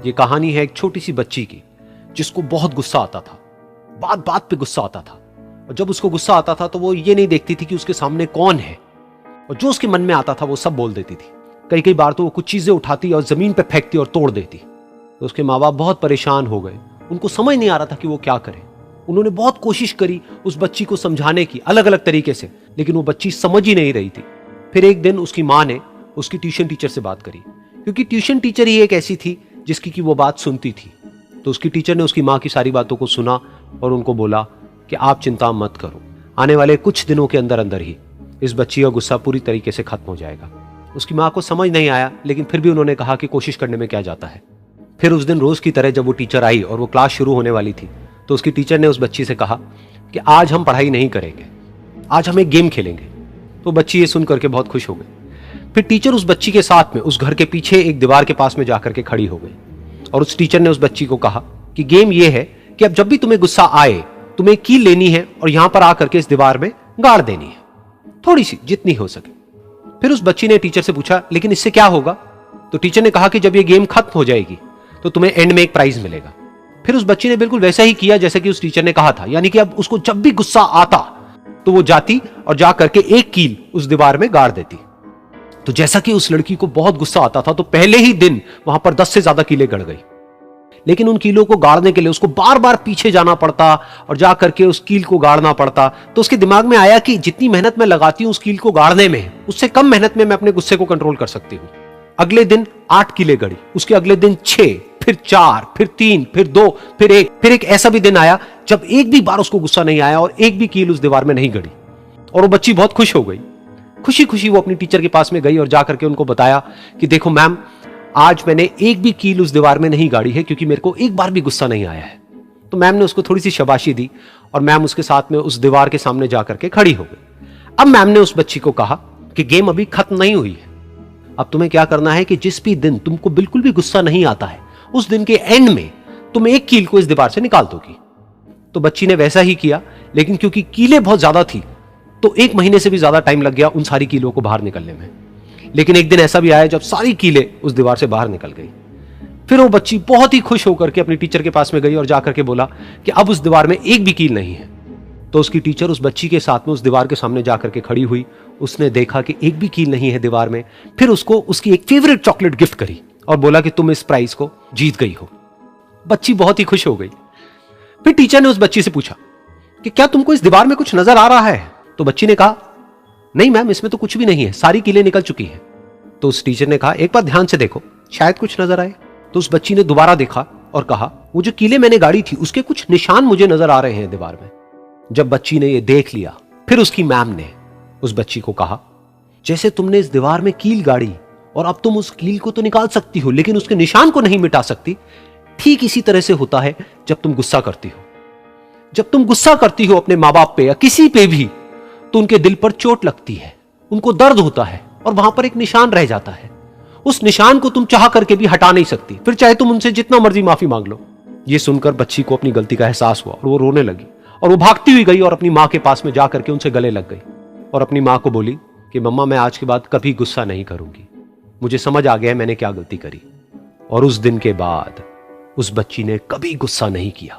ये कहानी है एक छोटी सी बच्ची की जिसको बहुत गुस्सा आता था, बात बात पे गुस्सा आता था। और जब उसको गुस्सा आता था तो वो ये नहीं देखती थी कि उसके सामने कौन है, और जो उसके मन में आता था वो सब बोल देती थी। कई कई बार तो वो कुछ चीजें उठाती और जमीन पे फेंकती और तोड़ देती। तो उसके माँ बाप बहुत परेशान हो गए, उनको समझ नहीं आ रहा था कि वो क्या करे। उन्होंने बहुत कोशिश करी उस बच्ची को समझाने की अलग अलग तरीके से, लेकिन वो बच्ची समझ ही नहीं रही थी। फिर एक दिन उसकी माँ ने उसकी ट्यूशन टीचर से बात करी, क्योंकि ट्यूशन टीचर ही एक ऐसी थी जिसकी कि वो बात सुनती थी। तो उसकी टीचर ने उसकी माँ की सारी बातों को सुना और उनको बोला कि आप चिंता मत करो, आने वाले कुछ दिनों के अंदर अंदर ही इस बच्ची का गुस्सा पूरी तरीके से खत्म हो जाएगा। उसकी माँ को समझ नहीं आया, लेकिन फिर भी उन्होंने कहा कि कोशिश करने में क्या जाता है। फिर उस दिन रोज की तरह जब वो टीचर आई और वो क्लास शुरू होने वाली थी, तो उसकी टीचर ने उस बच्ची से कहा कि आज हम पढ़ाई नहीं करेंगे, आज हम एक गेम खेलेंगे। तो बच्ची ये सुन करके बहुत खुश हो गई। फिर टीचर उस बच्ची के साथ में उस घर के पीछे एक दीवार के पास में जाकर के खड़ी हो गई, और उस टीचर ने उस बच्ची को कहा कि गेम ये है कि अब जब भी तुम्हें गुस्सा आए, तुम्हें कील लेनी है और यहां पर आकर के इस दीवार में गाड़ देनी है, थोड़ी सी, जितनी हो सके। फिर उस बच्ची ने टीचर से पूछा, लेकिन इससे क्या होगा? तो टीचर ने कहा कि जब ये गेम खत्म हो जाएगी तो तुम्हें एंड में एक प्राइज मिलेगा। फिर उस बच्ची ने बिल्कुल वैसा ही किया जैसे कि उस टीचर ने कहा था, यानी कि अब उसको जब भी गुस्सा आता तो वो जाती और जा करके एक कील उस दीवार में गाड़ देती। तो जैसा कि उस लड़की को बहुत गुस्सा आता था, तो पहले ही दिन वहां पर 10 से ज्यादा कीलें गड़ गई। लेकिन उन कीलों को गाड़ने के लिए उसको बार बार पीछे जाना पड़ता और जा करके उस कील को गाड़ना पड़ता। तो उसके दिमाग में आया कि जितनी मेहनत मैं लगाती हूं उस कील को गाड़ने में, उससे कम मेहनत में मैं अपने गुस्से को कंट्रोल कर सकती हूं। अगले दिन 8 कीलें गड़ी, उसके अगले दिन 6, फिर 4, फिर 3, फिर 2, फिर 1। फिर एक ऐसा भी दिन आया जब एक भी बार उसको गुस्सा नहीं आया और एक भी कील उस दीवार में नहीं गड़ी, और वो बच्ची बहुत खुश हो गई। खुशी खुशी वो अपनी टीचर के पास में गई और जाकर के उनको बताया कि देखो मैम, आज मैंने एक भी कील उस दीवार में नहीं गाड़ी है, क्योंकि मेरे को एक बार भी गुस्सा नहीं आया है। तो मैम ने उसको थोड़ी सी शाबाशी दी और मैम उसके साथ में उस दीवार के सामने जाकर के खड़ी हो गई। अब मैम ने उस बच्ची को कहा कि गेम अभी खत्म नहीं हुई है, अब तुम्हें क्या करना है कि जिस भी दिन तुमको बिल्कुल भी गुस्सा नहीं आता है, उस दिन के एंड में तुम एक कील को इस दीवार से निकाल दोगी। तो बच्ची ने वैसा ही किया, लेकिन क्योंकि कीलें बहुत ज्यादा थी तो 1 महीने से भी ज्यादा टाइम लग गया उन सारी कीलों को बाहर निकलने में। लेकिन एक दिन ऐसा भी आया जब सारी कीलें उस दीवार से बाहर निकल गई। फिर वो बच्ची बहुत ही खुश होकर के अपनी टीचर के पास में गई और जाकर के बोला कि अब उस दीवार में एक भी कील नहीं है। तो उसकी टीचर उस बच्ची के साथ में उस दीवार के सामने जाकर के खड़ी हुई। उसने देखा कि एक भी कील नहीं है दीवार में। फिर उसको उसकी एक फेवरेट चॉकलेट गिफ्ट करी और बोला कि तुम इस प्राइज को जीत गई हो। बच्ची बहुत ही खुश हो गई। फिर टीचर ने उस बच्ची से पूछा कि क्या तुमको इस दीवार में कुछ नजर आ रहा है? तो बच्ची ने कहा, नहीं मैम, इसमें तो कुछ भी नहीं है, सारी कीलें निकल चुकी हैं। तो उस टीचर ने कहा, एक बार ध्यान से देखो, शायद कुछ नजर आए। तो उस बच्ची ने दोबारा देखा और कहा, वो जो कीलें मैंने गाड़ी थी उसके कुछ निशान मुझे नजर आ रहे हैं दीवार में। जब बच्ची ने ये देख लिया, फिर उसकी मैम ने उस बच्ची को कहा, जैसे तुमने इस दीवार में कील गाड़ी और अब तुम उस कील को तो निकाल सकती हो लेकिन उसके निशान को नहीं मिटा सकती, ठीक इसी तरह से होता है जब तुम गुस्सा करती हो। जब तुम गुस्सा करती हो अपने माँ बाप पे या किसी पे भी, तो उनके दिल पर चोट लगती है, उनको दर्द होता है और वहां पर एक निशान रह जाता है। उस निशान को तुम चाह करके भी हटा नहीं सकती, फिर चाहे तुम उनसे जितना मर्जी माफी मांग लो। यह सुनकर बच्ची को अपनी गलती का एहसास हुआ और वो रोने लगी और वो भागती हुई गई और अपनी माँ के पास में जाकर के उनसे गले लग गई और अपनी माँ को बोली कि मम्मा, मैं आज के बाद कभी गुस्सा नहीं करूंगी, मुझे समझ आ गया है मैंने क्या गलती करी। और उस दिन के बाद उस बच्ची ने कभी गुस्सा नहीं किया।